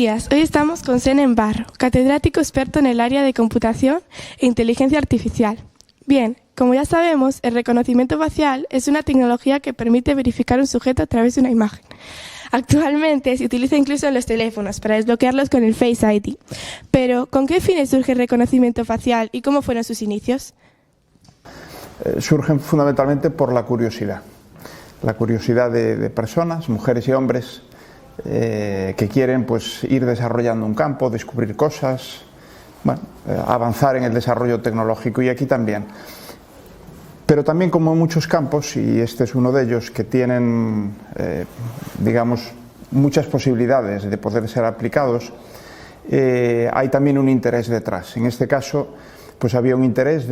días, hoy estamos con Senen Barro, catedrático experto en el área de computación e inteligencia artificial. Bien, como ya sabemos, el reconocimiento facial es una tecnología que permite verificar un sujeto a través de una imagen. Actualmente se utiliza incluso en los teléfonos para desbloquearlos con el Face ID. Pero, ¿con qué fines surge el reconocimiento facial y cómo fueron sus inicios? Surgen fundamentalmente por la curiosidad. La curiosidad de personas, mujeres y hombres, que quieren ir desarrollando un campo, descubrir cosas, avanzar en el desarrollo tecnológico, y aquí también. Pero también, como en muchos campos, y este es uno de ellos, que tienen, muchas posibilidades de poder ser aplicados, hay también un interés detrás. En este caso, había un interés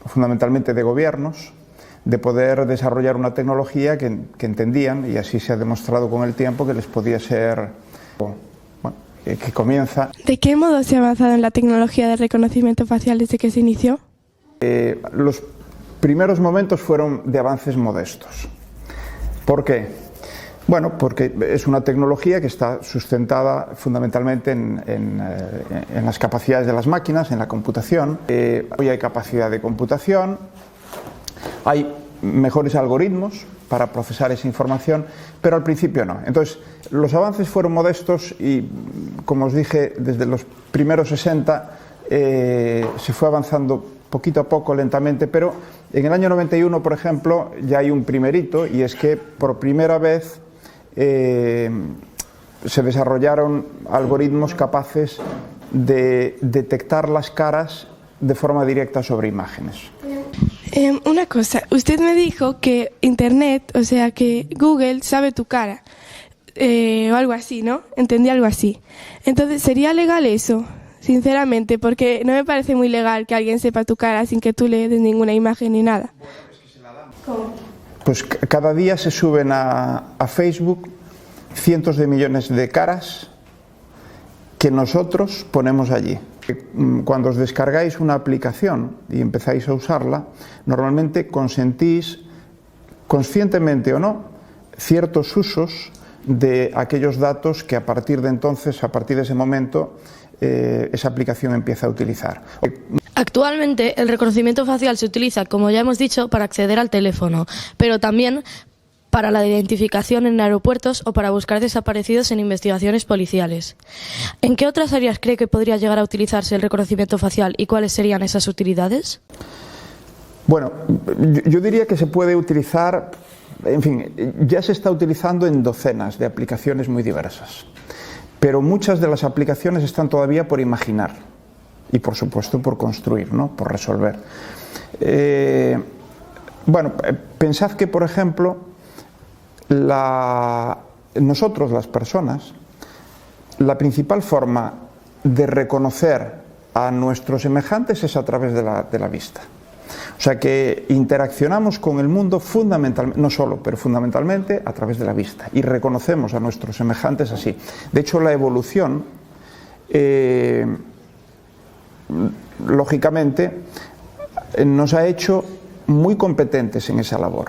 fundamentalmente de gobiernos, de poder desarrollar una tecnología que entendían, y así se ha demostrado con el tiempo, que les podía ser, que comienza. ¿De qué modo se ha avanzado en la tecnología de reconocimiento facial desde que se inició? Los primeros momentos fueron de avances modestos. ¿Por qué? Bueno, porque es una tecnología que está sustentada fundamentalmente en las capacidades de las máquinas, en la computación. Hoy hay capacidad de computación, hay mejores algoritmos para procesar esa información, pero al principio no. Entonces, los avances fueron modestos y, como os dije, desde los primeros 60 se fue avanzando poquito a poco, lentamente, pero en el año 91, por ejemplo, ya hay un primer hito, y es que por primera vez se desarrollaron algoritmos capaces de detectar las caras de forma directa sobre imágenes. Una cosa, usted me dijo que Internet, o sea que Google sabe tu cara, o algo así, ¿no? Entendí algo así. Entonces, ¿sería legal eso? Sinceramente, porque no me parece muy legal que alguien sepa tu cara sin que tú le des ninguna imagen ni nada. ¿Cómo? Pues cada día se suben a Facebook cientos de millones de caras que nosotros ponemos allí. Cuando os descargáis una aplicación y empezáis a usarla, normalmente consentís, conscientemente o no, ciertos usos de aquellos datos que a partir de entonces, a partir de ese momento, esa aplicación empieza a utilizar. Actualmente el reconocimiento facial se utiliza, como ya hemos dicho, para acceder al teléfono, pero también para la identificación en aeropuertos o para buscar desaparecidos en investigaciones policiales. ¿En qué otras áreas cree que podría llegar a utilizarse el reconocimiento facial y cuáles serían esas utilidades? Bueno, yo diría que se puede utilizar, en fin, ya se está utilizando en docenas de aplicaciones muy diversas, pero muchas de las aplicaciones están todavía por imaginar y, por supuesto, por construir, ¿no? Por resolver. Pensad que, por ejemplo, nosotros, las personas, la principal forma de reconocer a nuestros semejantes es a través de la vista. O sea que interaccionamos con el mundo fundamentalmente, no solo, pero fundamentalmente a través de la vista, y reconocemos a nuestros semejantes así. De hecho, la evolución, lógicamente, nos ha hecho muy competentes en esa labor.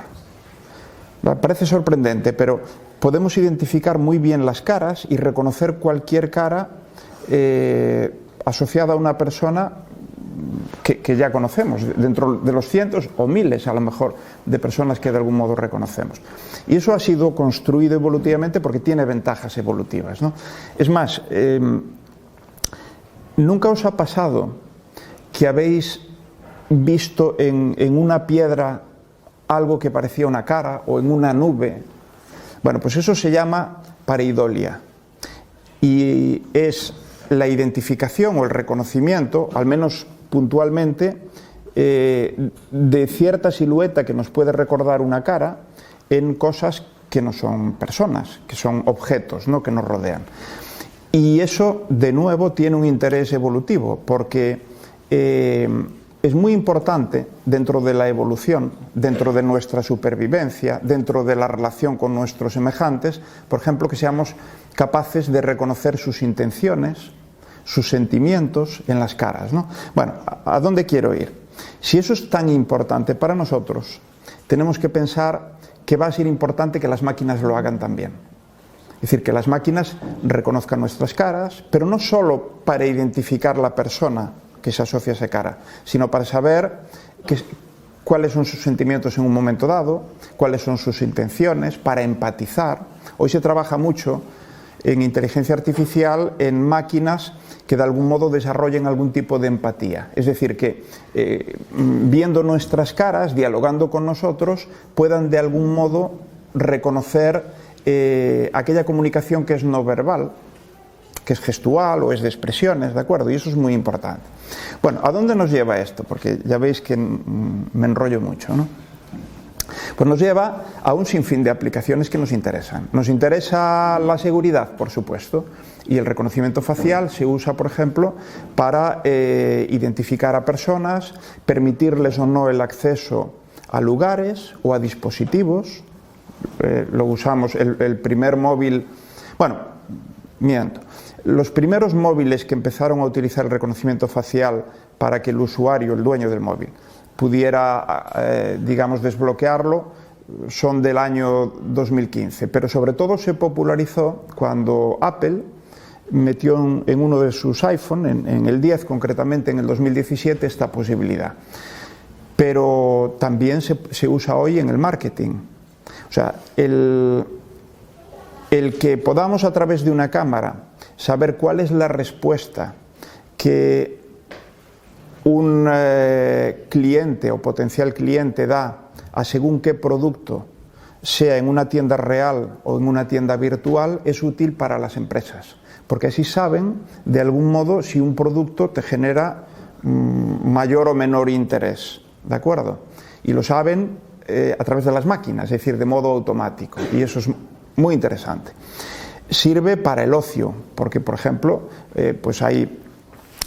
Parece sorprendente, pero podemos identificar muy bien las caras y reconocer cualquier cara asociada a una persona que ya conocemos, dentro de los cientos o miles, a lo mejor, de personas que de algún modo reconocemos. Y eso ha sido construido evolutivamente porque tiene ventajas evolutivas, ¿no? Es más, ¿nunca os ha pasado que habéis visto en una piedra algo que parecía una cara, o en una nube? Bueno, pues eso se llama pareidolia, y es la identificación o el reconocimiento, al menos puntualmente, de cierta silueta que nos puede recordar una cara en cosas que no son personas, que son objetos, ¿no?, que nos rodean. Y eso, de nuevo, tiene un interés evolutivo, porque es muy importante dentro de la evolución, dentro de nuestra supervivencia, dentro de la relación con nuestros semejantes, por ejemplo, que seamos capaces de reconocer sus intenciones, sus sentimientos en las caras, ¿no? Bueno, ¿a dónde quiero ir? Si eso es tan importante para nosotros, tenemos que pensar que va a ser importante que las máquinas lo hagan también. Es decir, que las máquinas reconozcan nuestras caras, pero no solo para identificar la persona que se asocia a esa cara, sino para saber cuáles son sus sentimientos en un momento dado, cuáles son sus intenciones, para empatizar. Hoy se trabaja mucho en inteligencia artificial en máquinas que de algún modo desarrollen algún tipo de empatía. Es decir, que viendo nuestras caras, dialogando con nosotros, puedan de algún modo reconocer aquella comunicación que es no verbal, que es gestual o es de expresiones, ¿de acuerdo? Y eso es muy importante. Bueno, ¿a dónde nos lleva esto? Porque ya veis que me enrollo mucho, ¿no? Pues nos lleva a un sinfín de aplicaciones que nos interesan. Nos interesa la seguridad, por supuesto, y el reconocimiento facial se usa, por ejemplo, para identificar a personas, permitirles o no el acceso a lugares o a dispositivos. Lo usamos, el primer móvil, bueno, miento. Los primeros móviles que empezaron a utilizar el reconocimiento facial para que el usuario, el dueño del móvil, pudiera, digamos, desbloquearlo, son del año 2015. Pero sobre todo se popularizó cuando Apple metió en uno de sus iPhone, en el 10 concretamente, en el 2017, esta posibilidad. Pero también se usa hoy en el marketing. O sea, el que podamos a través de una cámara saber cuál es la respuesta que un cliente o potencial cliente da a según qué producto, sea en una tienda real o en una tienda virtual, es útil para las empresas, porque así saben de algún modo si un producto te genera mayor o menor interés, ¿de acuerdo? Y lo saben a través de las máquinas, es decir, de modo automático, y eso es muy interesante. Sirve para el ocio, porque por ejemplo, pues hay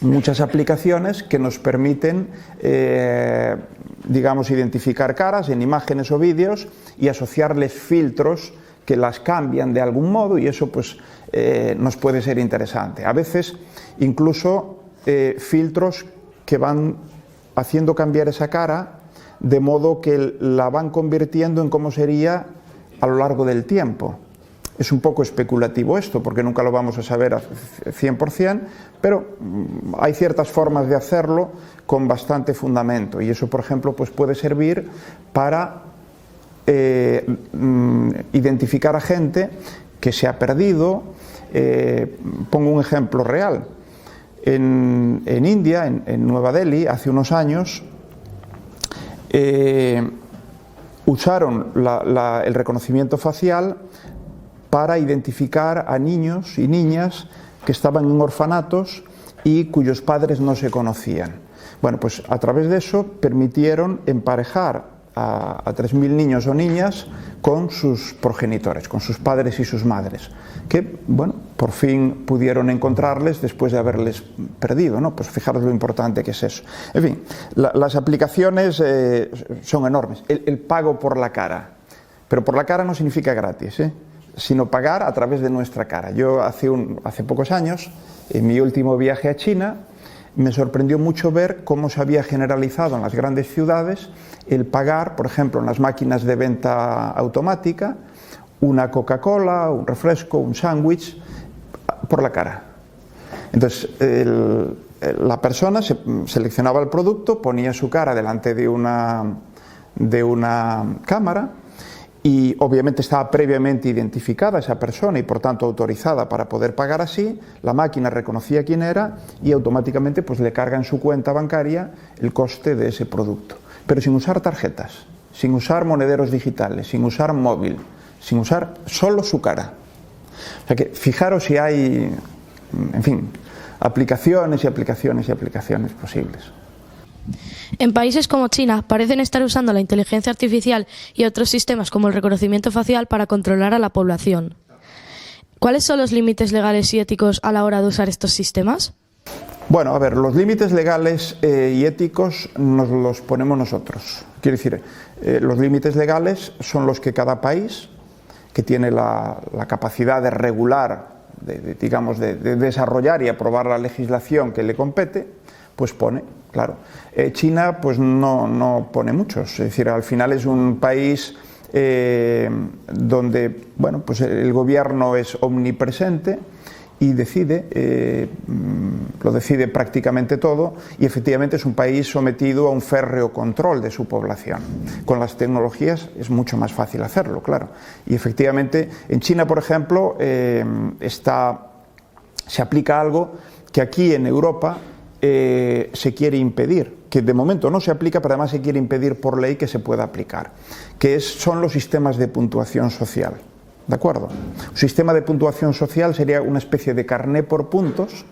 muchas aplicaciones que nos permiten, digamos, identificar caras en imágenes o vídeos y asociarles filtros que las cambian de algún modo, y eso pues nos puede ser interesante. A veces incluso filtros que van haciendo cambiar esa cara de modo que la van convirtiendo en cómo sería a lo largo del tiempo. Es un poco especulativo esto, porque nunca lo vamos a saber al 100%, pero hay ciertas formas de hacerlo con bastante fundamento, y eso, por ejemplo, pues puede servir para identificar a gente que se ha perdido. Pongo un ejemplo real. En India, en Nueva Delhi, hace unos años, usaron el reconocimiento facial para identificar a niños y niñas que estaban en orfanatos y cuyos padres no se conocían. Bueno, pues a través de eso permitieron emparejar a 3.000 niños o niñas con sus progenitores, con sus padres y sus madres, que, bueno, por fin pudieron encontrarles después de haberles perdido, ¿no? Pues fijaros lo importante que es eso. En fin, las aplicaciones son enormes. El pago por la cara, pero por la cara no significa gratis, sino pagar a través de nuestra cara. Yo hace pocos años, en mi último viaje a China, me sorprendió mucho ver cómo se había generalizado en las grandes ciudades el pagar, por ejemplo, en las máquinas de venta automática, una Coca-Cola, un refresco, un sándwich, por la cara. Entonces, la persona seleccionaba el producto, ponía su cara delante de una cámara, y obviamente estaba previamente identificada esa persona y por tanto autorizada para poder pagar así. La máquina reconocía quién era y automáticamente pues le carga en su cuenta bancaria el coste de ese producto, pero sin usar tarjetas, sin usar monederos digitales, sin usar móvil, sin usar solo su cara. O sea que fijaros si hay, en fin, aplicaciones y aplicaciones y aplicaciones posibles. En países como China parecen estar usando la inteligencia artificial y otros sistemas como el reconocimiento facial para controlar a la población. ¿Cuáles son los límites legales y éticos a la hora de usar estos sistemas? Bueno, a ver, los límites legales y éticos nos los ponemos nosotros. Quiero decir, los límites legales son los que cada país, que tiene la capacidad de regular, de desarrollar y aprobar la legislación que le compete, pues pone. Claro, China pues no pone muchos, es decir, al final es un país donde bueno, pues el gobierno es omnipresente y lo decide prácticamente todo, y efectivamente es un país sometido a un férreo control de su población. Con las tecnologías es mucho más fácil hacerlo, claro. Y efectivamente en China, por ejemplo, se aplica algo que aquí en Europa se quiere impedir, que de momento no se aplica, pero además se quiere impedir por ley que se pueda aplicar, que son los sistemas de puntuación social. ¿De acuerdo? Un sistema de puntuación social sería una especie de carné por puntos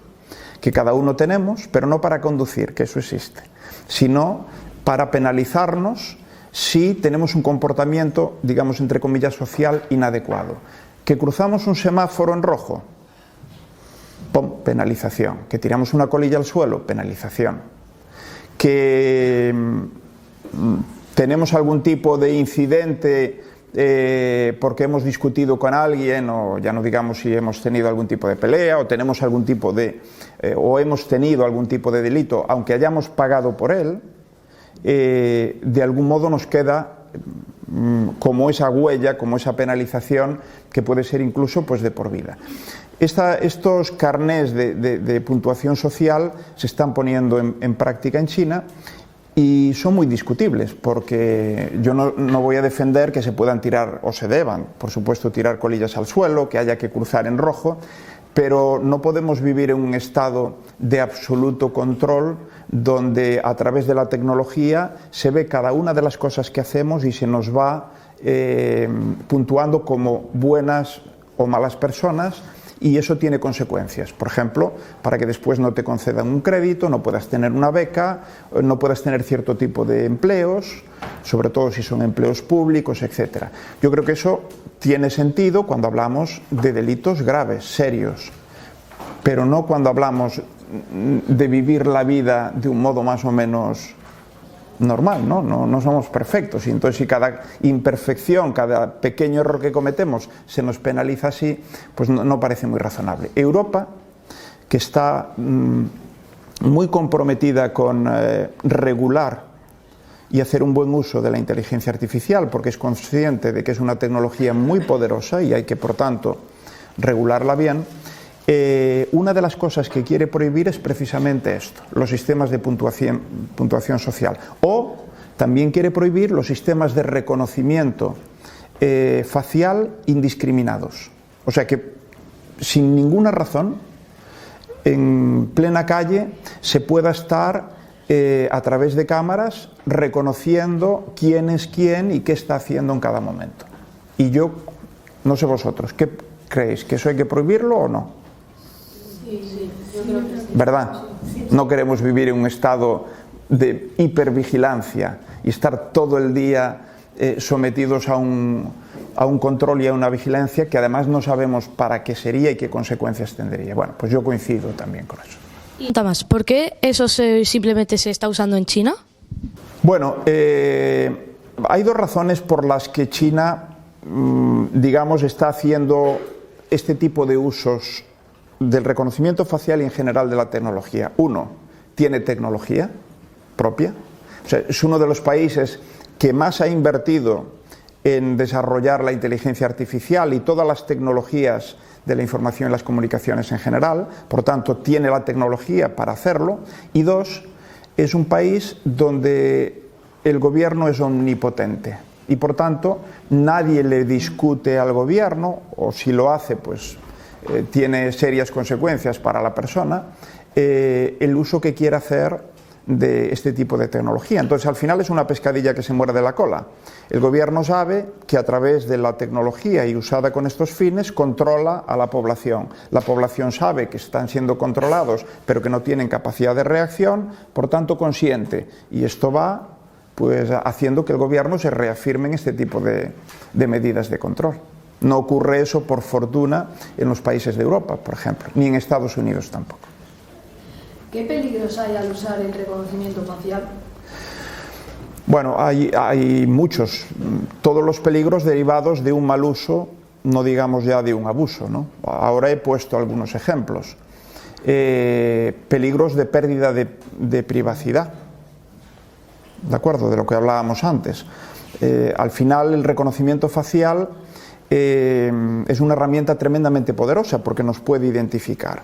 que cada uno tenemos, pero no para conducir, que eso existe, sino para penalizarnos si tenemos un comportamiento, digamos, entre comillas, social inadecuado. Que cruzamos un semáforo en rojo, ¡pum!, penalización. Que tiramos una colilla al suelo, penalización. Que tenemos algún tipo de incidente porque hemos discutido con alguien, o ya no digamos si hemos tenido algún tipo de pelea, o tenemos algún tipo o hemos tenido algún tipo de delito, aunque hayamos pagado por él, de algún modo nos queda como esa huella, como esa penalización, que puede ser incluso pues de por vida. Estos carnés de puntuación social se están poniendo en práctica en China, y son muy discutibles, porque yo no voy a defender que se puedan tirar, o se deban, por supuesto, tirar colillas al suelo, que haya que cruzar en rojo, pero no podemos vivir en un estado de absoluto control donde a través de la tecnología se ve cada una de las cosas que hacemos y se nos va puntuando como buenas o malas personas, y eso tiene consecuencias. Por ejemplo, para que después no te concedan un crédito, no puedas tener una beca, no puedas tener cierto tipo de empleos, sobre todo si son empleos públicos, etc. Yo creo que eso tiene sentido cuando hablamos de delitos graves, serios, pero no cuando hablamos de vivir la vida de un modo más o menos normal, ¿no? No somos perfectos, y entonces si cada imperfección, cada pequeño error que cometemos se nos penaliza así, pues no parece muy razonable. Europa, que está muy comprometida con regular y hacer un buen uso de la inteligencia artificial, porque es consciente de que es una tecnología muy poderosa y hay que, por tanto, regularla bien, una de las cosas que quiere prohibir es precisamente esto, los sistemas de puntuación social. O también quiere prohibir los sistemas de reconocimiento facial indiscriminados. O sea que sin ninguna razón, en plena calle, se pueda estar a través de cámaras reconociendo quién es quién y qué está haciendo en cada momento. Y yo, no sé vosotros, ¿qué creéis? ¿Que eso hay que prohibirlo o no? Sí, yo creo que sí. ¿Verdad? No queremos vivir en un estado de hipervigilancia y estar todo el día sometidos a un control y a una vigilancia que además no sabemos para qué sería y qué consecuencias tendría. Bueno, pues yo coincido también con eso. Y Tomás, ¿por qué eso simplemente se está usando en China? Bueno, hay dos razones por las que China, digamos, está haciendo este tipo de usos del reconocimiento facial y en general de la tecnología. Uno, tiene tecnología propia, o sea, es uno de los países que más ha invertido en desarrollar la inteligencia artificial y todas las tecnologías de la información y las comunicaciones en general, por tanto tiene la tecnología para hacerlo. Y dos, es un país donde el gobierno es omnipotente y por tanto nadie le discute al gobierno, o si lo hace pues tiene serias consecuencias para la persona, el uso que quiere hacer de este tipo de tecnología. Entonces al final es una pescadilla que se muerde la cola. El gobierno sabe que a través de la tecnología y usada con estos fines controla a la población. La población sabe que están siendo controlados pero que no tienen capacidad de reacción, por tanto consiente, y esto va pues haciendo que el gobierno se reafirme en este tipo de medidas de control. No ocurre eso, por fortuna, en los países de Europa, por ejemplo, ni en Estados Unidos tampoco. ¿Qué peligros hay al usar el reconocimiento facial? Bueno, hay muchos. Todos los peligros derivados de un mal uso, no digamos ya de un abuso, ¿no? Ahora he puesto algunos ejemplos. Peligros de pérdida de privacidad, ¿de acuerdo? De lo que hablábamos antes. Al final el reconocimiento facial es una herramienta tremendamente poderosa porque nos puede identificar.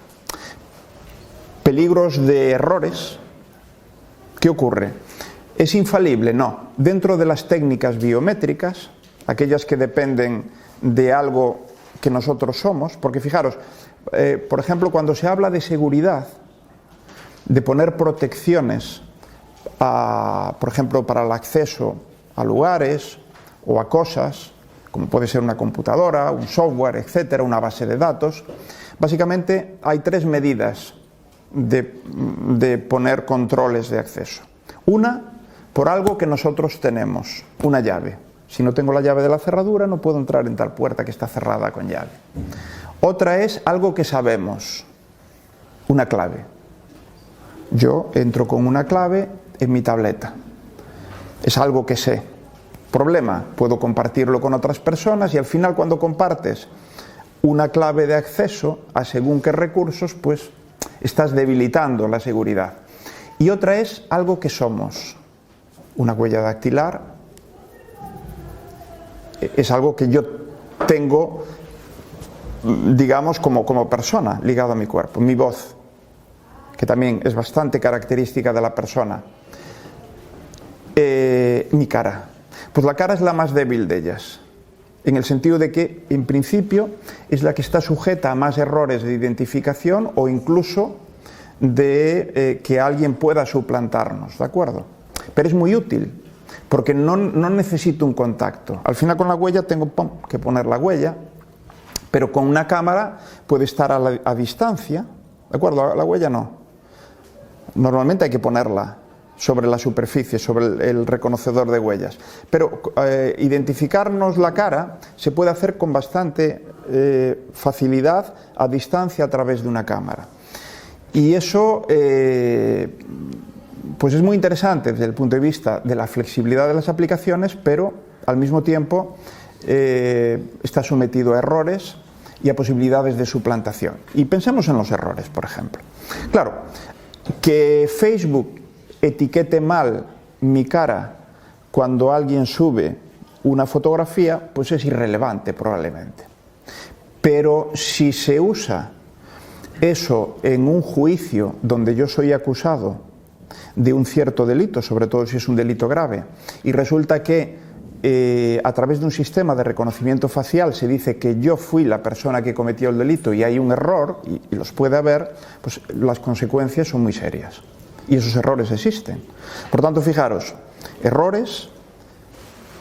Peligros de errores. ¿Qué ocurre? ¿Es infalible? No. Dentro de las técnicas biométricas, aquellas que dependen de algo que nosotros somos, porque fijaros, por ejemplo, cuando se habla de seguridad, de poner protecciones, por ejemplo, para el acceso a lugares o a cosas, como puede ser una computadora, un software, etcétera, una base de datos, básicamente hay tres medidas de poner controles de acceso. Una, por algo que nosotros tenemos, una llave. Si no tengo la llave de la cerradura, no puedo entrar en tal puerta que está cerrada con llave. Otra es algo que sabemos, una clave. Yo entro con una clave en mi tableta. Es algo que sé. Problema, puedo compartirlo con otras personas y al final cuando compartes una clave de acceso a según qué recursos, pues estás debilitando la seguridad. Y otra es algo que somos, una huella dactilar, es algo que yo tengo, digamos, como persona, ligado a mi cuerpo, mi voz, que también es bastante característica de la persona, mi cara. Pues la cara es la más débil de ellas, en el sentido de que, en principio, es la que está sujeta a más errores de identificación o incluso de que alguien pueda suplantarnos, ¿de acuerdo? Pero es muy útil, porque no necesito un contacto. Al final con la huella tengo que poner la huella, pero con una cámara puede estar a distancia, ¿de acuerdo? La huella no. Normalmente hay que ponerla sobre la superficie, sobre el reconocedor de huellas. Pero identificarnos la cara se puede hacer con bastante facilidad a distancia a través de una cámara. Y eso pues es muy interesante desde el punto de vista de la flexibilidad de las aplicaciones, pero al mismo tiempo está sometido a errores y a posibilidades de suplantación. Y pensemos en los errores, por ejemplo. Claro, que Facebook etiquete mal mi cara cuando alguien sube una fotografía, pues es irrelevante probablemente. Pero si se usa eso en un juicio donde yo soy acusado de un cierto delito, sobre todo si es un delito grave, y resulta que a través de un sistema de reconocimiento facial se dice que yo fui la persona que cometió el delito y hay un error, y los puede haber, pues las consecuencias son muy serias. Y esos errores existen. Por tanto, fijaros, errores,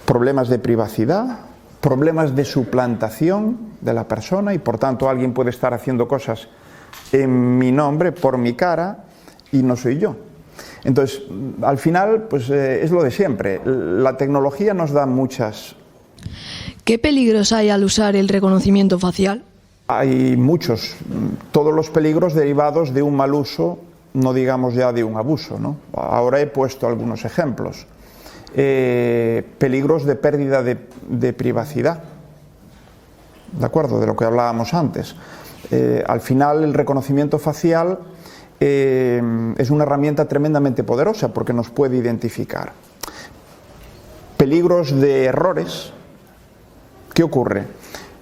problemas de privacidad, problemas de suplantación de la persona y por tanto alguien puede estar haciendo cosas en mi nombre, por mi cara, y no soy yo. Entonces, al final, pues es lo de siempre. La tecnología nos da muchas... ¿Qué peligros hay al usar el reconocimiento facial? Hay muchos. Todos los peligros derivados de un mal uso, no digamos ya de un abuso, ¿no? Ahora he puesto algunos ejemplos. Peligros de pérdida de privacidad, ¿de acuerdo? De lo que hablábamos antes. Al final el reconocimiento facial es una herramienta tremendamente poderosa porque nos puede identificar. Peligros de errores. ¿Qué ocurre?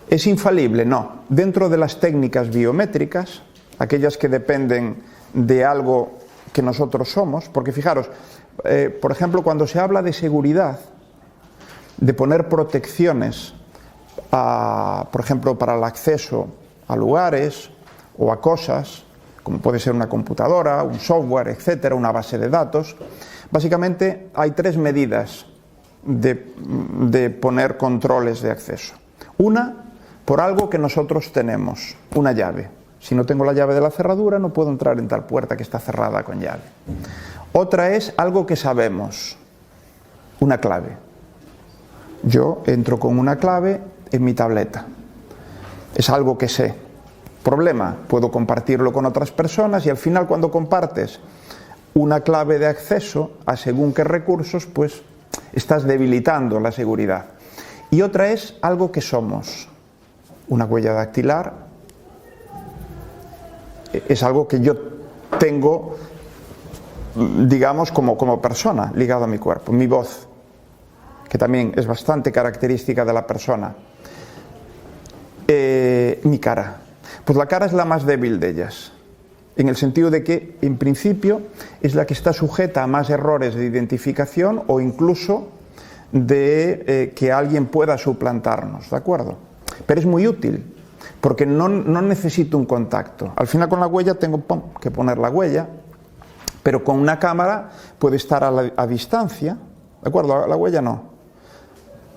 ¿Es infalible? No. Dentro de las técnicas biométricas, aquellas que dependen de algo que nosotros somos, porque fijaros, por ejemplo, cuando se habla de seguridad, de poner protecciones, por ejemplo, para el acceso a lugares o a cosas, como puede ser una computadora, un software, etcétera, una base de datos, básicamente hay tres medidas de poner controles de acceso. Una, por algo que nosotros tenemos, una llave. Si no tengo la llave de la cerradura, no puedo entrar en tal puerta que está cerrada con llave. Otra es algo que sabemos, una clave. Yo entro con una clave en mi tableta. Es algo que sé. Problema, puedo compartirlo con otras personas y al final cuando compartes una clave de acceso a según qué recursos, pues estás debilitando la seguridad. Y otra es algo que somos, una huella dactilar. Es algo que yo tengo, digamos, como persona, ligado a mi cuerpo, mi voz, que también es bastante característica de la persona. Mi cara. Pues la cara es la más débil de ellas, en el sentido de que, en principio, es la que está sujeta a más errores de identificación o incluso de que alguien pueda suplantarnos, ¿de acuerdo? Pero es muy útil, porque no necesito un contacto. Al final, con la huella tengo que poner la huella, pero con una cámara puede estar a distancia, ¿de acuerdo? La huella no.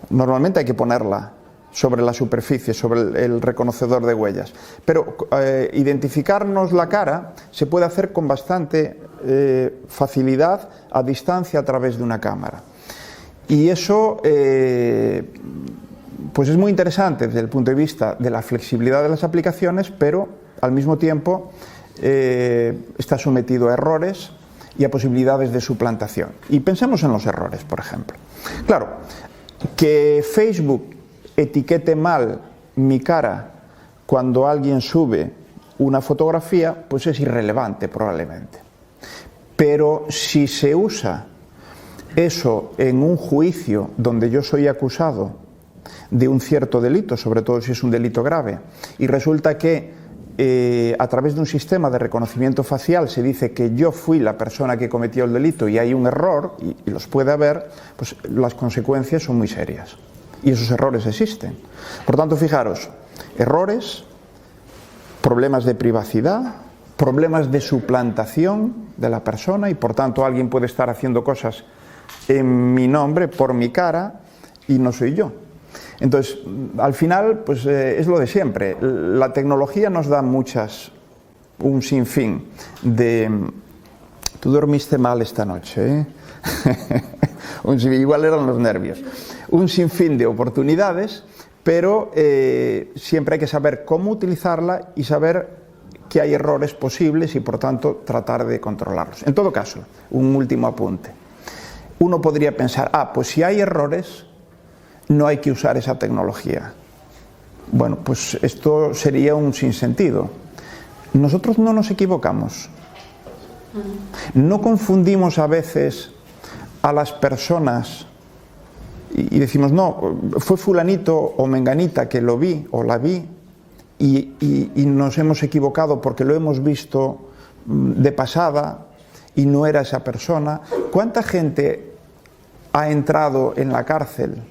Normalmente hay que ponerla sobre la superficie, sobre el reconocedor de huellas. Pero identificarnos la cara se puede hacer con bastante facilidad a distancia a través de una cámara. Y eso pues es muy interesante desde el punto de vista de la flexibilidad de las aplicaciones, pero al mismo tiempo está sometido a errores y a posibilidades de suplantación. Y pensemos en los errores, por ejemplo. Claro, que Facebook etiquete mal mi cara cuando alguien sube una fotografía, pues es irrelevante probablemente. Pero si se usa eso en un juicio donde yo soy acusado de un cierto delito, sobre todo si es un delito grave, y resulta que a través de un sistema de reconocimiento facial se dice que yo fui la persona que cometió el delito y hay un error, y los puede haber, pues las consecuencias son muy serias. Y esos errores existen. Por tanto, fijaros, errores, problemas de privacidad, problemas de suplantación de la persona, y por tanto alguien puede estar haciendo cosas en mi nombre, por mi cara, y no soy yo. Entonces, al final, pues es lo de siempre. La tecnología nos da un sinfín de... Tú dormiste mal esta noche, ¿eh? Igual eran los nervios. Un sinfín de oportunidades, pero siempre hay que saber cómo utilizarla y saber que hay errores posibles y, por tanto, tratar de controlarlos. En todo caso, un último apunte. Uno podría pensar, pues si hay errores, no hay que usar esa tecnología. Bueno, pues esto sería un sinsentido. Nosotros no nos equivocamos. No confundimos a veces a las personas y decimos, no, fue fulanito o menganita que lo vi o la vi y nos hemos equivocado porque lo hemos visto de pasada y no era esa persona. ¿Cuánta gente ha entrado en la cárcel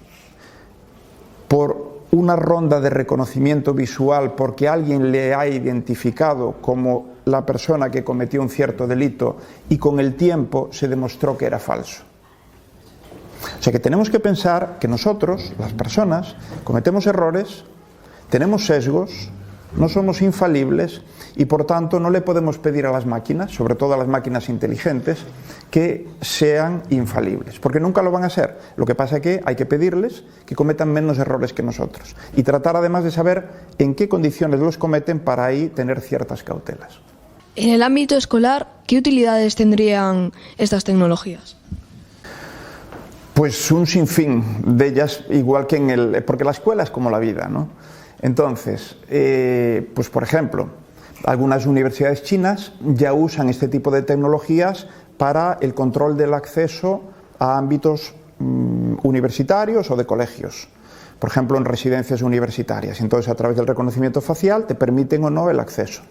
por una ronda de reconocimiento visual porque alguien le ha identificado como la persona que cometió un cierto delito y con el tiempo se demostró que era falso? O sea que tenemos que pensar que nosotros, las personas, cometemos errores, tenemos sesgos, no somos infalibles y por tanto no le podemos pedir a las máquinas, sobre todo a las máquinas inteligentes, que sean infalibles, porque nunca lo van a ser. Lo que pasa es que hay que pedirles que cometan menos errores que nosotros y tratar además de saber en qué condiciones los cometen para ahí tener ciertas cautelas. En el ámbito escolar, ¿qué utilidades tendrían estas tecnologías? Pues un sinfín de ellas, igual que porque la escuela es como la vida, ¿no? Entonces, pues por ejemplo, algunas universidades chinas ya usan este tipo de tecnologías para el control del acceso a ámbitos universitarios o de colegios. Por ejemplo, en residencias universitarias. Entonces, a través del reconocimiento facial te permiten o no el acceso.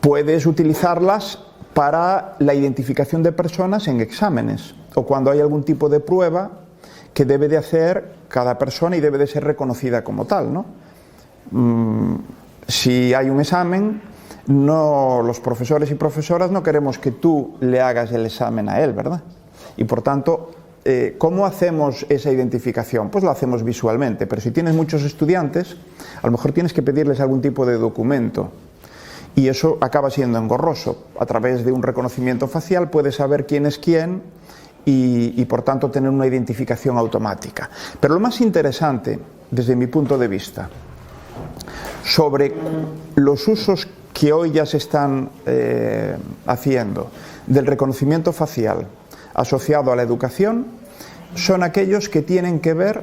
Puedes utilizarlas para la identificación de personas en exámenes o cuando hay algún tipo de prueba que debe de hacer cada persona y debe de ser reconocida como tal, ¿no? Si hay un examen, los profesores y profesoras no queremos que tú le hagas el examen a él, ¿verdad? Y por tanto, ¿cómo hacemos esa identificación? Pues lo hacemos visualmente, pero si tienes muchos estudiantes, a lo mejor tienes que pedirles algún tipo de documento. Y eso acaba siendo engorroso. A través de un reconocimiento facial puedes saber quién es quién y por tanto tener una identificación automática. Pero lo más interesante, desde mi punto de vista, sobre los usos que hoy ya se están haciendo del reconocimiento facial asociado a la educación, son aquellos que tienen que ver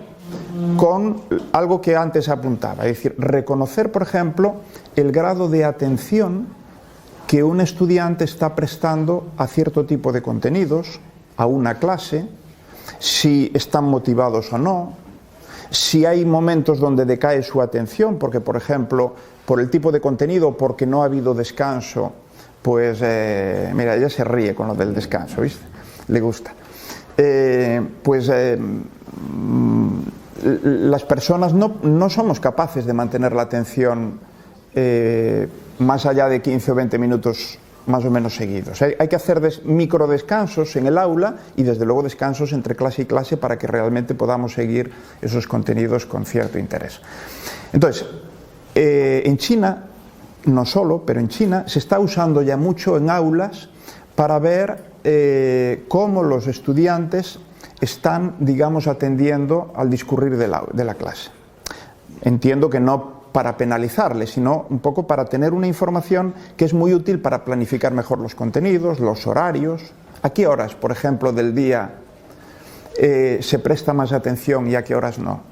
con algo que antes apuntaba, es decir, reconocer, por ejemplo, el grado de atención que un estudiante está prestando a cierto tipo de contenidos, a una clase, si están motivados o no, si hay momentos donde decae su atención, porque por ejemplo, por el tipo de contenido, porque no ha habido descanso, pues mira, ella se ríe con lo del descanso, ¿viste? Le gusta. Las personas no somos capaces de mantener la atención más allá de 15 o 20 minutos más o menos seguidos. Hay que hacer micro descansos en el aula y desde luego descansos entre clase y clase para que realmente podamos seguir esos contenidos con cierto interés. Entonces, en China, no solo, pero en China se está usando ya mucho en aulas para ver cómo los estudiantes están, digamos, atendiendo al discurrir de la clase. Entiendo que no para penalizarles, sino un poco para tener una información que es muy útil para planificar mejor los contenidos, los horarios. ¿A qué horas, por ejemplo, del día se presta más atención y a qué horas no?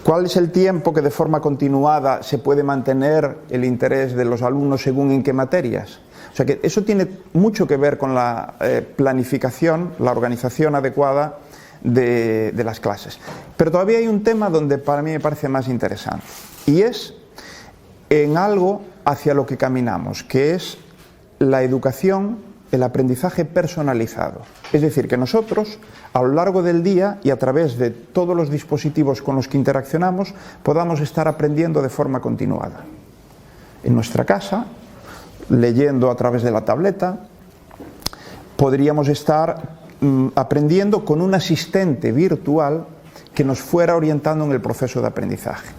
¿Cuál es el tiempo que de forma continuada se puede mantener el interés de los alumnos según en qué materias? O sea que eso tiene mucho que ver con la planificación, la organización adecuada de las clases. Pero todavía hay un tema donde para mí me parece más interesante, y es en algo hacia lo que caminamos, que es la educación, el aprendizaje personalizado. Es decir, que nosotros a lo largo del día y a través de todos los dispositivos con los que interaccionamos podamos estar aprendiendo de forma continuada. En nuestra casa, leyendo a través de la tableta, podríamos estar aprendiendo con un asistente virtual que nos fuera orientando en el proceso de aprendizaje,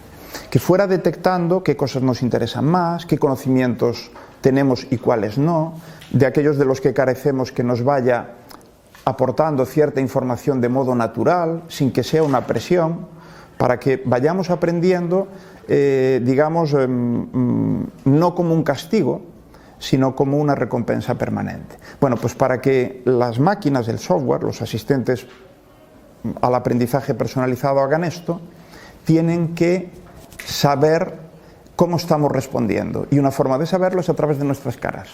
que fuera detectando qué cosas nos interesan más, qué conocimientos tenemos y cuáles no, de aquellos de los que carecemos, que nos vaya aportando cierta información de modo natural, sin que sea una presión, para que vayamos aprendiendo, digamos, no como un castigo, sino como una recompensa permanente. Bueno, pues para que las máquinas, el software, los asistentes al aprendizaje personalizado hagan esto, tienen que saber cómo estamos respondiendo. Y una forma de saberlo es a través de nuestras caras.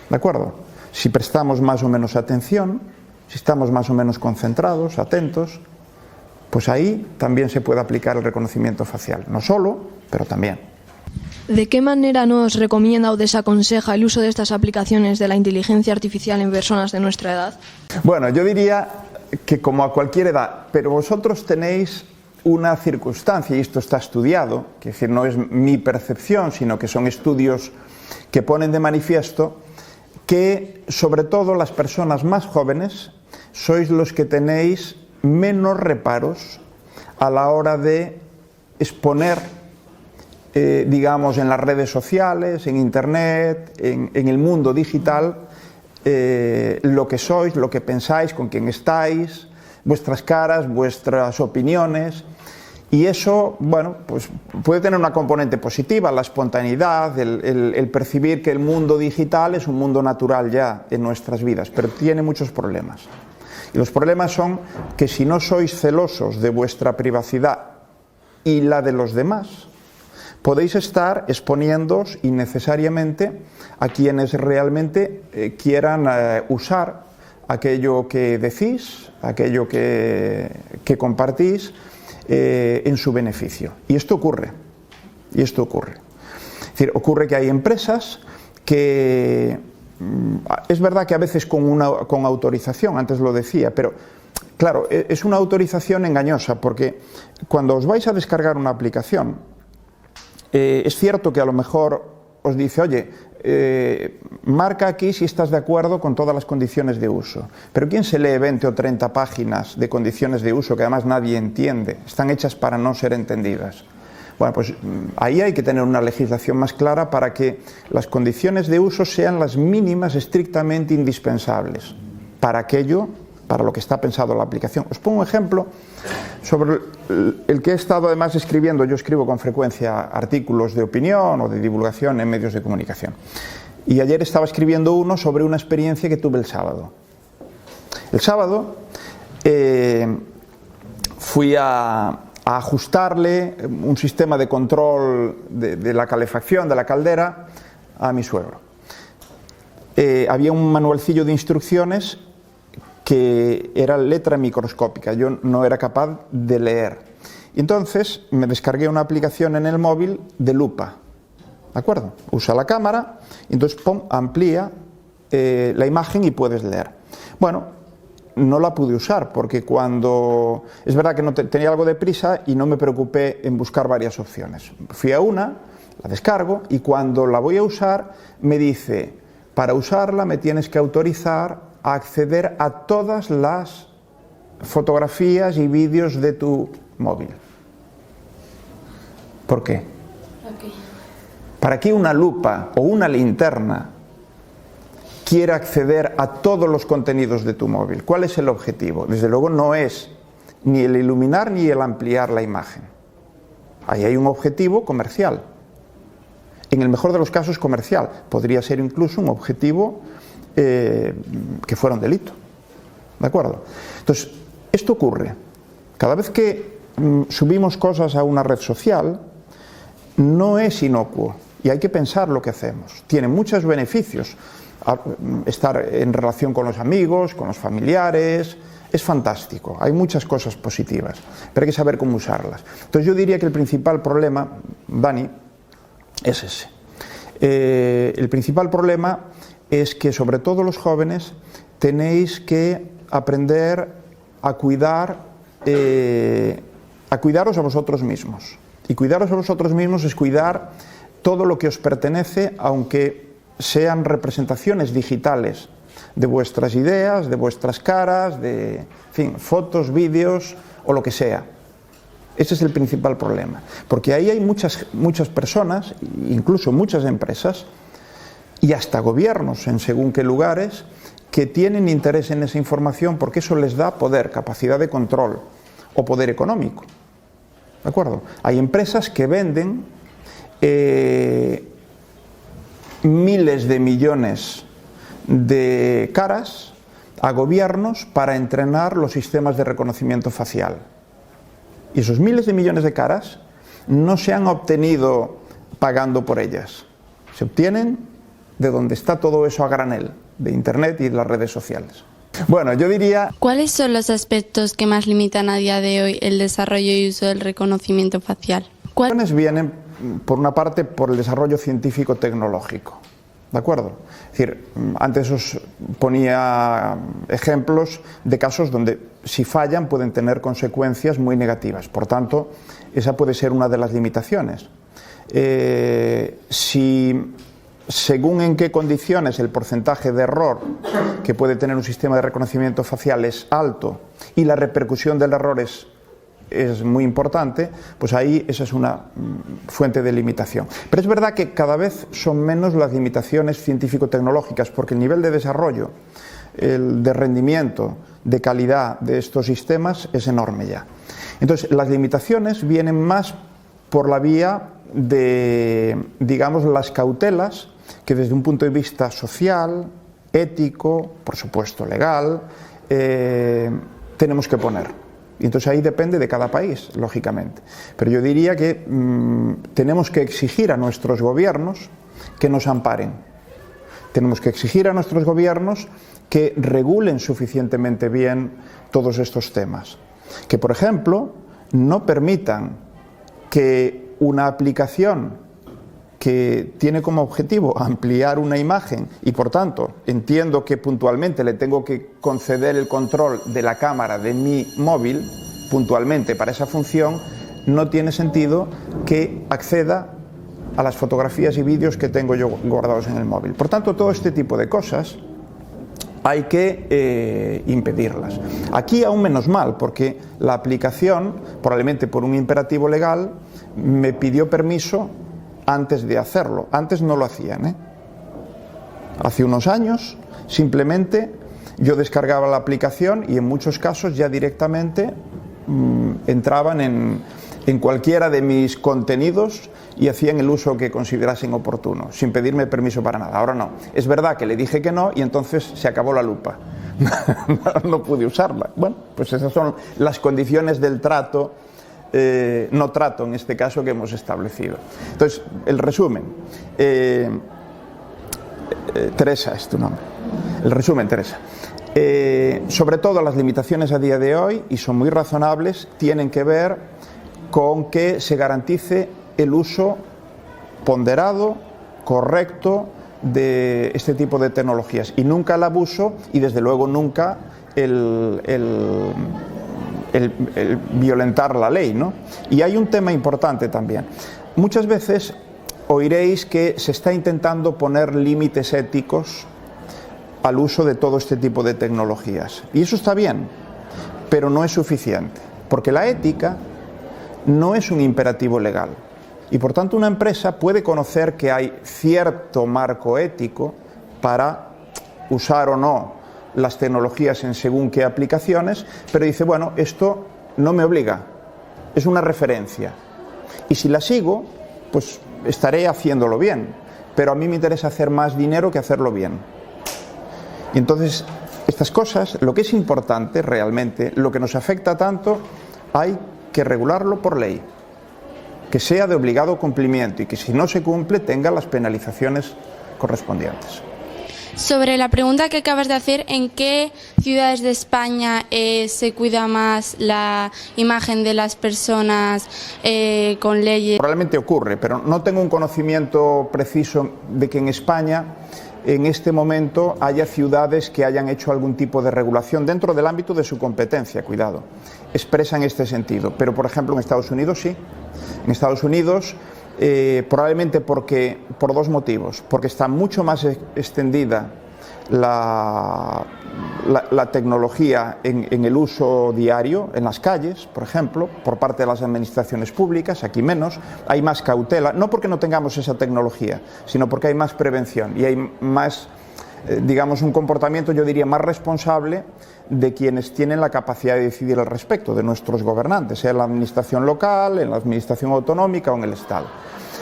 ¿De acuerdo? Si prestamos más o menos atención, si estamos más o menos concentrados, atentos, pues ahí también se puede aplicar el reconocimiento facial. No solo, pero también. ¿De qué manera nos recomienda o desaconseja el uso de estas aplicaciones de la inteligencia artificial en personas de nuestra edad? Bueno, yo diría que como a cualquier edad, pero vosotros tenéis una circunstancia, y esto está estudiado, que es decir, no es mi percepción, sino que son estudios que ponen de manifiesto que, sobre todo las personas más jóvenes, sois los que tenéis menos reparos a la hora de exponer, digamos, en las redes sociales, en internet, en el mundo digital, lo que sois, lo que pensáis, con quién estáis, vuestras caras, vuestras opiniones. Y eso, bueno, pues puede tener una componente positiva, la espontaneidad, el percibir que el mundo digital es un mundo natural ya en nuestras vidas, pero tiene muchos problemas. Y los problemas son que si no sois celosos de vuestra privacidad y la de los demás, podéis estar exponiéndoos innecesariamente a quienes realmente quieran usar aquello que decís, aquello que compartís, en su beneficio. Y esto ocurre. Es decir, ocurre que hay empresas que, es verdad que a veces con autorización, antes lo decía, pero claro, es una autorización engañosa, porque cuando os vais a descargar una aplicación, es cierto que a lo mejor os dice, oye, marca aquí si estás de acuerdo con todas las condiciones de uso. Pero ¿quién se lee 20 o 30 páginas de condiciones de uso que además nadie entiende? Están hechas para no ser entendidas. Bueno, pues ahí hay que tener una legislación más clara para que las condiciones de uso sean las mínimas estrictamente indispensables para aquello, para lo que está pensado la aplicación. Os pongo un ejemplo sobre el que he estado además escribiendo. Yo escribo con frecuencia artículos de opinión o de divulgación en medios de comunicación. Y ayer estaba escribiendo uno sobre una experiencia que tuve el sábado. El sábado fui a ajustarle un sistema de control de la calefacción de la caldera a mi suegro. había un manualcillo de instrucciones que era letra microscópica, yo no era capaz de leer. Y entonces me descargué una aplicación en el móvil de lupa, ¿de acuerdo? Usa la cámara, y entonces amplía la imagen y puedes leer. Bueno, no la pude usar porque cuando... Es verdad que no tenía algo de prisa y no me preocupé en buscar varias opciones. Fui a una, la descargo y cuando la voy a usar me dice, para usarla me tienes que autorizar a acceder a todas las fotografías y vídeos de tu móvil. ¿Por qué? ¿Para qué una lupa o una linterna quiere acceder a todos los contenidos de tu móvil? ¿Cuál es el objetivo? Desde luego no es ni el iluminar ni el ampliar la imagen. Ahí hay un objetivo comercial. En el mejor de los casos comercial. Podría ser incluso un objetivo que fuera un delito. ¿De acuerdo? Entonces, esto ocurre. Cada vez que subimos cosas a una red social, no es inocuo. Y hay que pensar lo que hacemos. Tiene muchos beneficios. Estar en relación con los amigos, con los familiares, es fantástico, hay muchas cosas positivas, pero hay que saber cómo usarlas. Entonces yo diría que el principal problema, Dani, es ese. El principal problema es que sobre todo los jóvenes tenéis que aprender a cuidaros a vosotros mismos. Y cuidaros a vosotros mismos es cuidar todo lo que os pertenece, aunque sean representaciones digitales de vuestras ideas, de vuestras caras, de, en fin, fotos, vídeos o lo que sea. Ese es el principal problema, porque ahí hay muchas personas, incluso muchas empresas y hasta gobiernos en según qué lugares, que tienen interés en esa información porque eso les da poder, capacidad de control o poder económico. ¿De acuerdo? Hay empresas que venden miles de millones de caras a gobiernos para entrenar los sistemas de reconocimiento facial. Y esos miles de millones de caras no se han obtenido pagando por ellas. Se obtienen de donde está todo eso a granel, de Internet y de las redes sociales. Bueno, yo diría... ¿Cuáles son los aspectos que más limitan a día de hoy el desarrollo y uso del reconocimiento facial? ¿Cuáles vienen, por una parte, por el desarrollo científico-tecnológico? ¿De acuerdo? Es decir, antes os ponía ejemplos de casos donde si fallan pueden tener consecuencias muy negativas. Por tanto, esa puede ser una de las limitaciones. Si según en qué condiciones el porcentaje de error que puede tener un sistema de reconocimiento facial es alto y la repercusión del error es muy importante, pues ahí esa es una fuente de limitación. Pero es verdad que cada vez son menos las limitaciones científico-tecnológicas porque el nivel de desarrollo, de rendimiento, de calidad de estos sistemas es enorme ya. Entonces las limitaciones vienen más por la vía de, digamos, las cautelas que desde un punto de vista social, ético, por supuesto legal, tenemos que poner. Y entonces ahí depende de cada país, lógicamente. Pero yo diría que tenemos que exigir a nuestros gobiernos que nos amparen. Tenemos que exigir a nuestros gobiernos que regulen suficientemente bien todos estos temas. Que, por ejemplo, no permitan que una aplicación que tiene como objetivo ampliar una imagen y por tanto entiendo que puntualmente le tengo que conceder el control de la cámara de mi móvil puntualmente para esa función, no tiene sentido que acceda a las fotografías y vídeos que tengo yo guardados en el móvil. Por tanto, todo este tipo de cosas hay que impedirlas. Aquí aún menos mal, porque la aplicación, probablemente por un imperativo legal, me pidió permiso antes de hacerlo. Antes no lo hacían, Hace unos años simplemente yo descargaba la aplicación y en muchos casos ya directamente entraban en cualquiera de mis contenidos y hacían el uso que considerasen oportuno, sin pedirme permiso para nada. Ahora no. Es verdad que le dije que no y entonces se acabó la lupa. No pude usarla. Bueno, pues esas son las condiciones del trato, no trato en este caso, que hemos establecido. Entonces, el resumen. Teresa es tu nombre. El resumen, Teresa. Sobre todo las limitaciones a día de hoy, y son muy razonables, tienen que ver con que se garantice el uso ponderado, correcto de este tipo de tecnologías, y nunca el abuso, y desde luego nunca el violentar la ley, ¿no? Y hay un tema importante también. Muchas veces oiréis que se está intentando poner límites éticos al uso de todo este tipo de tecnologías. Y eso está bien, pero no es suficiente, porque la ética no es un imperativo legal. Y por tanto una empresa puede conocer que hay cierto marco ético para usar o no las tecnologías en según qué aplicaciones, pero dice, bueno, esto no me obliga, es una referencia. Y si la sigo, pues estaré haciéndolo bien, pero a mí me interesa hacer más dinero que hacerlo bien. Y entonces, estas cosas, lo que es importante realmente, lo que nos afecta tanto, hay que regularlo por ley, que sea de obligado cumplimiento y que si no se cumple tenga las penalizaciones correspondientes. Sobre la pregunta que acabas de hacer, ¿en qué ciudades de España se cuida más la imagen de las personas con leyes? Probablemente ocurre, pero no tengo un conocimiento preciso de que en España en este momento haya ciudades que hayan hecho algún tipo de regulación dentro del ámbito de su competencia, cuidado, expresa en este sentido. Pero, por ejemplo, en Estados Unidos sí. En Estados Unidos, probablemente por dos motivos. Porque está mucho más extendida la tecnología en el uso diario, en las calles, por ejemplo, por parte de las administraciones públicas, aquí menos, hay más cautela, no porque no tengamos esa tecnología, sino porque hay más prevención y hay más, digamos, un comportamiento, yo diría, más responsable de quienes tienen la capacidad de decidir al respecto, de nuestros gobernantes, sea en la administración local, en la administración autonómica o en el Estado.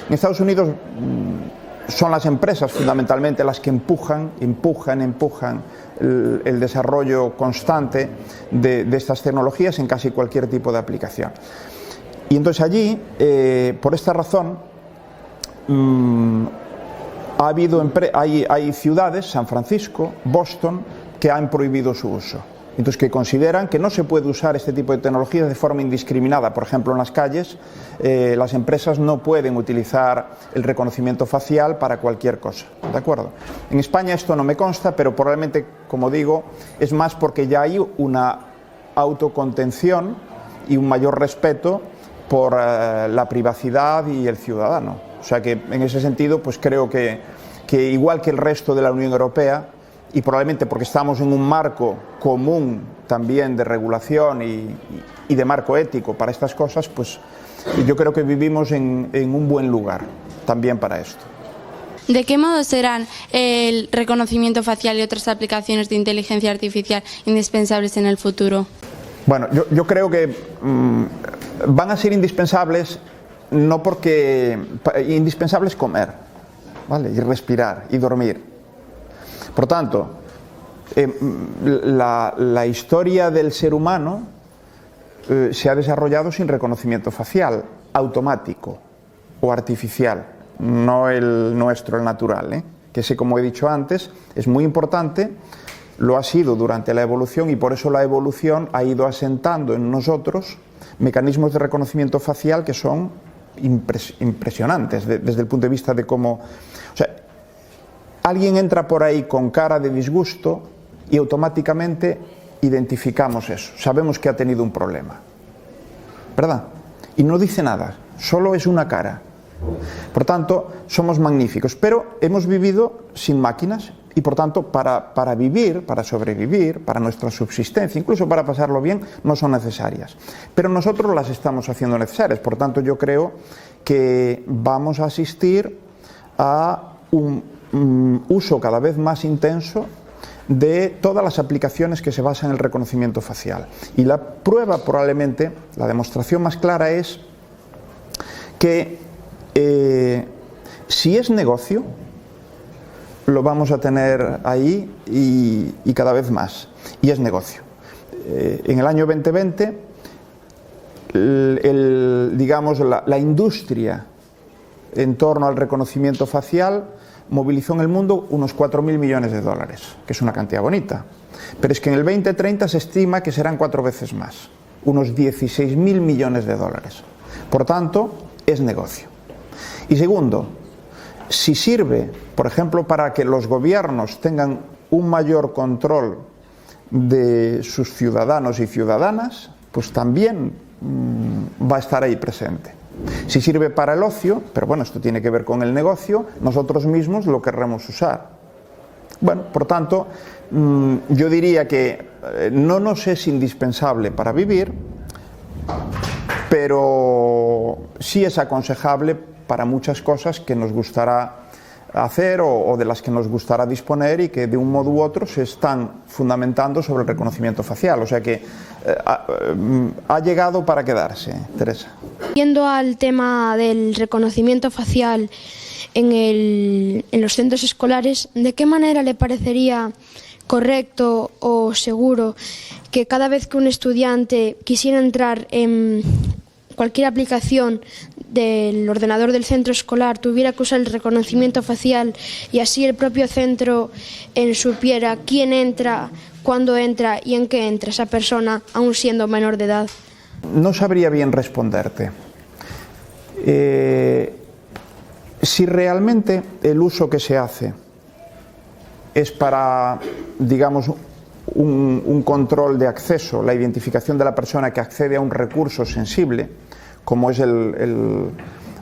En Estados Unidos son las empresas fundamentalmente las que empujan el desarrollo constante de estas tecnologías en casi cualquier tipo de aplicación. Y entonces allí, por esta razón, hay ciudades, San Francisco, Boston, que han prohibido su uso. Entonces, que consideran que no se puede usar este tipo de tecnologías de forma indiscriminada. Por ejemplo, en las calles, las empresas no pueden utilizar el reconocimiento facial para cualquier cosa, ¿de acuerdo? En España esto no me consta, pero probablemente, como digo, es más porque ya hay una autocontención y un mayor respeto por la privacidad y el ciudadano. O sea que, en ese sentido, pues creo que igual que el resto de la Unión Europea, y probablemente porque estamos en un marco común también de regulación y de marco ético para estas cosas, pues yo creo que vivimos en un buen lugar también para esto. ¿De qué modo serán el reconocimiento facial y otras aplicaciones de inteligencia artificial indispensables en el futuro? Bueno, yo creo que van a ser indispensables, no porque indispensables comer, ¿vale? Y respirar y dormir. Por tanto, la historia del ser humano se ha desarrollado sin reconocimiento facial, automático o artificial, no el nuestro, el natural, que ese, como he dicho antes, es muy importante, lo ha sido durante la evolución y por eso la evolución ha ido asentando en nosotros mecanismos de reconocimiento facial que son impresionantes desde el punto de vista de cómo... O sea, alguien entra por ahí con cara de disgusto y automáticamente identificamos eso, sabemos que ha tenido un problema, ¿verdad? Y no dice nada, solo es una cara. Por tanto, somos magníficos, pero hemos vivido sin máquinas y por tanto para vivir, para sobrevivir, para nuestra subsistencia, incluso para pasarlo bien, no son necesarias. Pero nosotros las estamos haciendo necesarias, por tanto yo creo que vamos a asistir a un uso cada vez más intenso de todas las aplicaciones que se basan en el reconocimiento facial. Y la prueba, probablemente, la demostración más clara es que si es negocio, lo vamos a tener ahí y cada vez más. Y es negocio. En el año 2020, digamos, la industria en torno al reconocimiento facial movilizó en el mundo unos 4.000 millones de dólares, que es una cantidad bonita. Pero es que en el 2030 se estima que serán 4 veces más, unos 16.000 millones de dólares. Por tanto, es negocio. Y segundo, si sirve, por ejemplo, para que los gobiernos tengan un mayor control de sus ciudadanos y ciudadanas, pues también va a estar ahí presente. Si sirve para el ocio, pero bueno, esto tiene que ver con el negocio, nosotros mismos lo querremos usar. Bueno, por tanto, yo diría que no nos es indispensable para vivir, pero sí es aconsejable para muchas cosas que nos gustará hacer o de las que nos gustará disponer y que de un modo u otro se están fundamentando sobre el reconocimiento facial. O sea que ha llegado para quedarse, Teresa. Yendo al tema del reconocimiento facial en los centros escolares, ¿de qué manera le parecería correcto o seguro que cada vez que un estudiante quisiera entrar en cualquier aplicación del ordenador del centro escolar tuviera que usar el reconocimiento facial y así el propio centro supiera quién entra, cuándo entra y en qué entra esa persona, aún siendo menor de edad? No sabría bien responderte. Si realmente el uso que se hace es para, digamos, un control de acceso, la identificación de la persona que accede a un recurso sensible, como es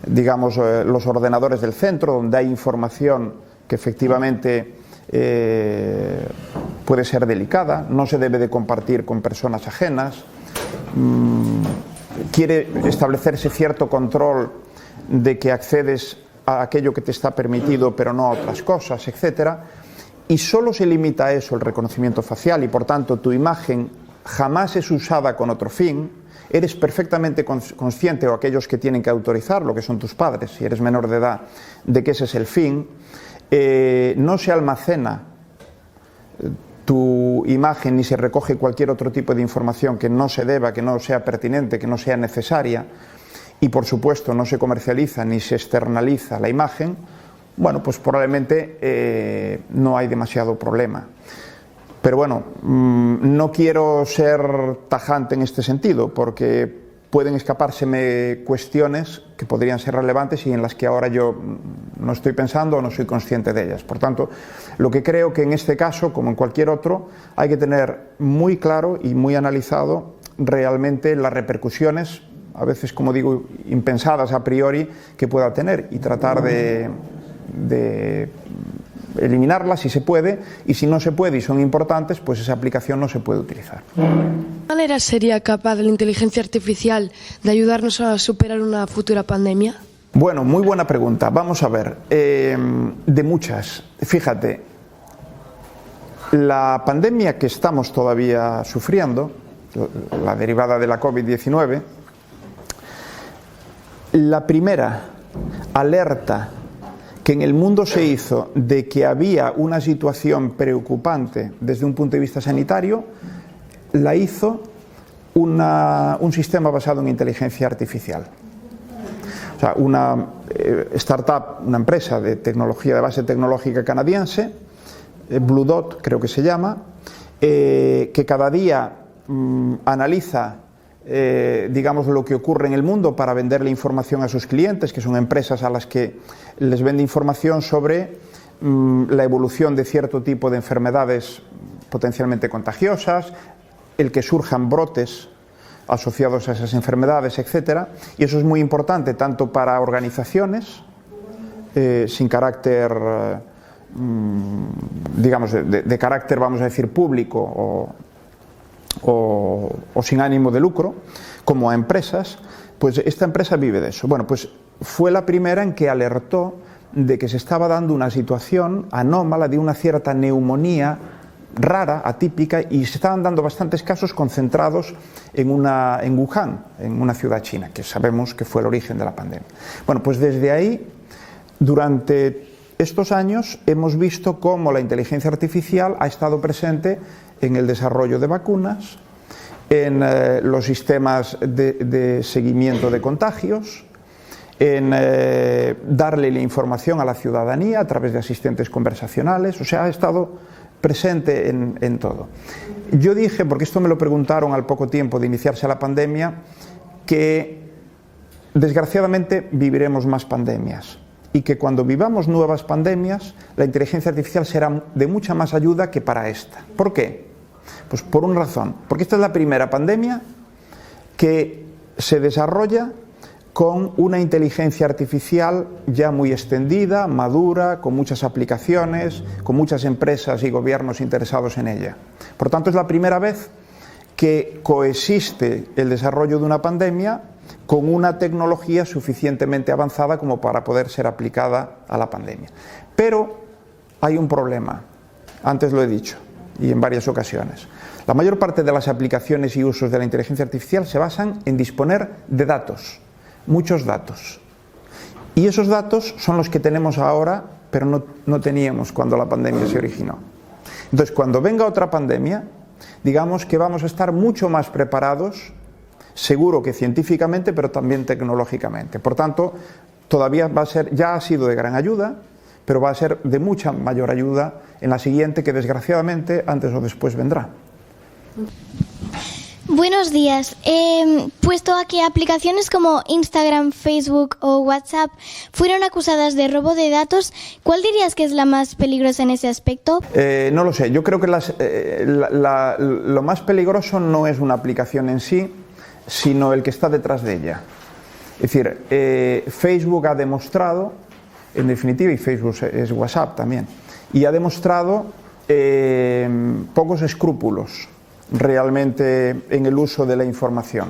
digamos, los ordenadores del centro, donde hay información que efectivamente puede ser delicada, no se debe de compartir con personas ajenas, quiere establecerse cierto control de que accedes a aquello que te está permitido pero no a otras cosas, etcétera, y solo se limita a eso el reconocimiento facial y por tanto tu imagen jamás es usada con otro fin, eres perfectamente consciente, o aquellos que tienen que autorizarlo, que son tus padres, si eres menor de edad, de que ese es el fin, no se almacena tu imagen ni se recoge cualquier otro tipo de información que no se deba, que no sea pertinente, que no sea necesaria, y por supuesto no se comercializa ni se externaliza la imagen, bueno, pues probablemente no hay demasiado problema. Pero bueno, no quiero ser tajante en este sentido, porque pueden escapárseme cuestiones que podrían ser relevantes y en las que ahora yo no estoy pensando o no soy consciente de ellas. Por tanto, lo que creo que en este caso, como en cualquier otro, hay que tener muy claro y muy analizado realmente las repercusiones, a veces, como digo, impensadas a priori, que pueda tener y tratar de eliminarlas si se puede, y si no se puede y son importantes, pues esa aplicación no se puede utilizar. ¿De qué manera sería capaz la inteligencia artificial de ayudarnos a superar una futura pandemia? Bueno, muy buena pregunta. Vamos a ver, de muchas. Fíjate, la pandemia que estamos todavía sufriendo, la derivada de la COVID-19, la primera alerta que en el mundo se hizo de que había una situación preocupante desde un punto de vista sanitario, la hizo un sistema basado en inteligencia artificial. O sea, una startup, una empresa de tecnología, de base tecnológica canadiense, Blue Dot creo que se llama, que cada día analiza digamos, lo que ocurre en el mundo para venderle información a sus clientes, que son empresas a las que les vende información sobre la evolución de cierto tipo de enfermedades potencialmente contagiosas, el que surjan brotes asociados a esas enfermedades, etcétera, y eso es muy importante tanto para organizaciones sin carácter, digamos, de carácter, vamos a decir, público o sin ánimo de lucro, como a empresas. Pues esta empresa vive de eso. Bueno, pues fue la primera en que alertó de que se estaba dando una situación anómala de una cierta neumonía rara, atípica, y se estaban dando bastantes casos concentrados en Wuhan, en una ciudad china, que sabemos que fue el origen de la pandemia. Bueno, pues desde ahí, durante estos años, hemos visto cómo la inteligencia artificial ha estado presente en el desarrollo de vacunas, en los sistemas de seguimiento de contagios, en darle la información a la ciudadanía a través de asistentes conversacionales, o sea, ha estado presente en todo. Yo dije, porque esto me lo preguntaron al poco tiempo de iniciarse la pandemia, que desgraciadamente viviremos más pandemias y que cuando vivamos nuevas pandemias la inteligencia artificial será de mucha más ayuda que para esta. ¿Por qué? Pues por una razón, porque esta es la primera pandemia que se desarrolla con una inteligencia artificial ya muy extendida, madura, con muchas aplicaciones, con muchas empresas y gobiernos interesados en ella. Por tanto, es la primera vez que coexiste el desarrollo de una pandemia con una tecnología suficientemente avanzada como para poder ser aplicada a la pandemia. Pero hay un problema, antes lo he dicho, y en varias ocasiones. La mayor parte de las aplicaciones y usos de la inteligencia artificial se basan en disponer de datos, muchos datos. Y esos datos son los que tenemos ahora, pero no teníamos cuando la pandemia se originó. Entonces, cuando venga otra pandemia, digamos que vamos a estar mucho más preparados, seguro que científicamente, pero también tecnológicamente. Por tanto, todavía va a ser, ya ha sido de gran ayuda, pero va a ser de mucha mayor ayuda en la siguiente, que desgraciadamente antes o después vendrá. Buenos días. Puesto a que aplicaciones como Instagram, Facebook o WhatsApp fueron acusadas de robo de datos, ¿cuál dirías que es la más peligrosa en ese aspecto? No lo sé. Yo creo que lo más peligroso no es una aplicación en sí, sino el que está detrás de ella. Es decir, Facebook ha demostrado, en definitiva, y Facebook es WhatsApp también, y ha demostrado pocos escrúpulos realmente en el uso de la información.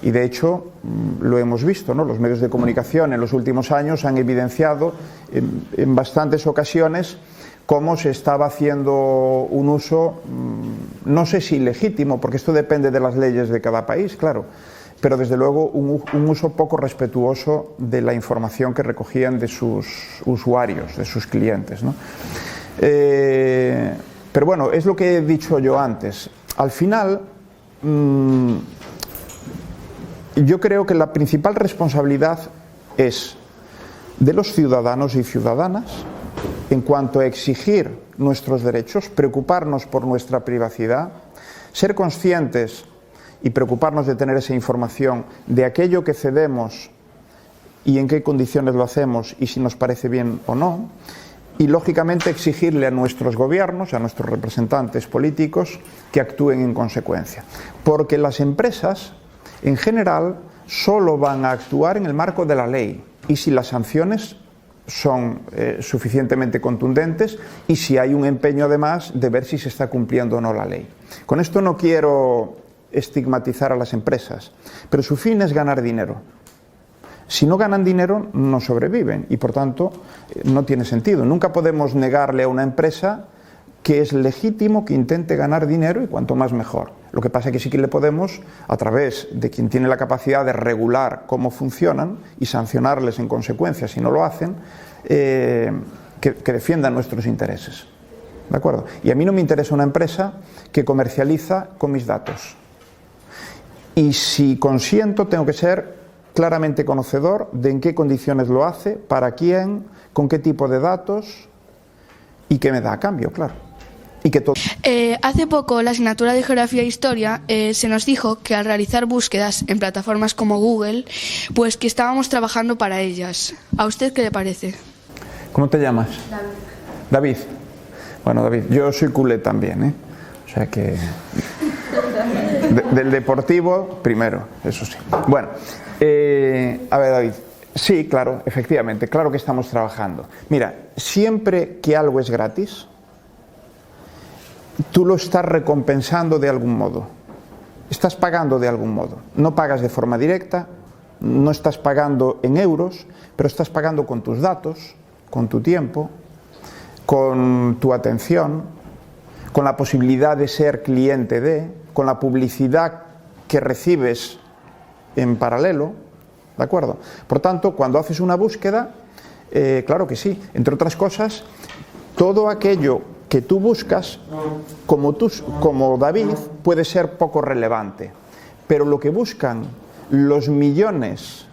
Y de hecho lo hemos visto, ¿no? Los medios de comunicación en los últimos años han evidenciado en bastantes ocasiones cómo se estaba haciendo un uso, no sé si legítimo, porque esto depende de las leyes de cada país, claro, pero desde luego un uso poco respetuoso de la información que recogían de sus usuarios, de sus clientes, ¿no? Pero bueno, es lo que he dicho yo antes. Al final, yo creo que la principal responsabilidad es de los ciudadanos y ciudadanas en cuanto a exigir nuestros derechos, preocuparnos por nuestra privacidad, ser conscientes y preocuparnos de tener esa información de aquello que cedemos y en qué condiciones lo hacemos y si nos parece bien o no. Y, lógicamente, exigirle a nuestros gobiernos, a nuestros representantes políticos, que actúen en consecuencia. Porque las empresas, en general, solo van a actuar en el marco de la ley y si las sanciones son suficientemente contundentes y si hay un empeño, además, de ver si se está cumpliendo o no la ley. Con esto no quiero estigmatizar a las empresas, pero su fin es ganar dinero. Si no ganan dinero, no sobreviven y, por tanto, no tiene sentido. Nunca podemos negarle a una empresa que es legítimo que intente ganar dinero y cuanto más mejor. Lo que pasa es que sí que le podemos, a través de quien tiene la capacidad de regular cómo funcionan y sancionarles en consecuencia si no lo hacen, que defiendan nuestros intereses. ¿De acuerdo? Y a mí no me interesa una empresa que comercializa con mis datos. Y si consiento, tengo que ser claramente conocedor de en qué condiciones lo hace, para quién, con qué tipo de datos y qué me da a cambio, claro. Y que todo... Hace poco, la asignatura de Geografía e Historia se nos dijo que al realizar búsquedas en plataformas como Google, pues que estábamos trabajando para ellas. ¿A usted qué le parece? ¿Cómo te llamas? David. Bueno, David, yo soy culé también, ¿eh? O sea que... del deportivo, primero, eso sí. Bueno, a ver, David, sí, claro, efectivamente, claro que estamos trabajando. Mira, siempre que algo es gratis, tú lo estás recompensando de algún modo, estás pagando de algún modo. No pagas de forma directa, no estás pagando en euros, pero estás pagando con tus datos, con tu tiempo, con tu atención, con la posibilidad de ser cliente de, con la publicidad que recibes en paralelo, ¿de acuerdo? Por tanto, cuando haces una búsqueda, claro que sí, entre otras cosas, todo aquello que tú buscas, como David, puede ser poco relevante, pero lo que buscan los millones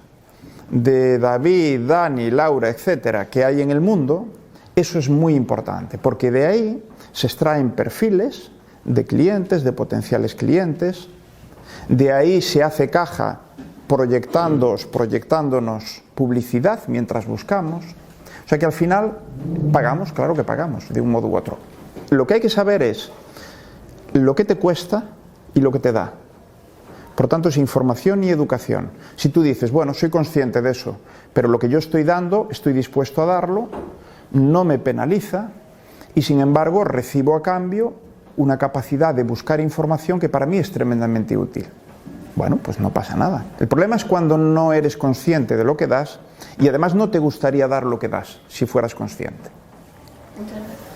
de David, Dani, Laura, etcétera, que hay en el mundo, eso es muy importante, porque de ahí se extraen perfiles de clientes, de potenciales clientes, de ahí se hace caja proyectándonos publicidad mientras buscamos. O sea que al final pagamos, claro que pagamos, de un modo u otro. Lo que hay que saber es lo que te cuesta y lo que te da. Por tanto, es información y educación. Si tú dices, bueno, soy consciente de eso, pero lo que yo estoy dando, estoy dispuesto a darlo, no me penaliza y sin embargo recibo a cambio una capacidad de buscar información que para mí es tremendamente útil. Bueno, pues no pasa nada. El problema es cuando no eres consciente de lo que das y además no te gustaría dar lo que das si fueras consciente. Muchas gracias.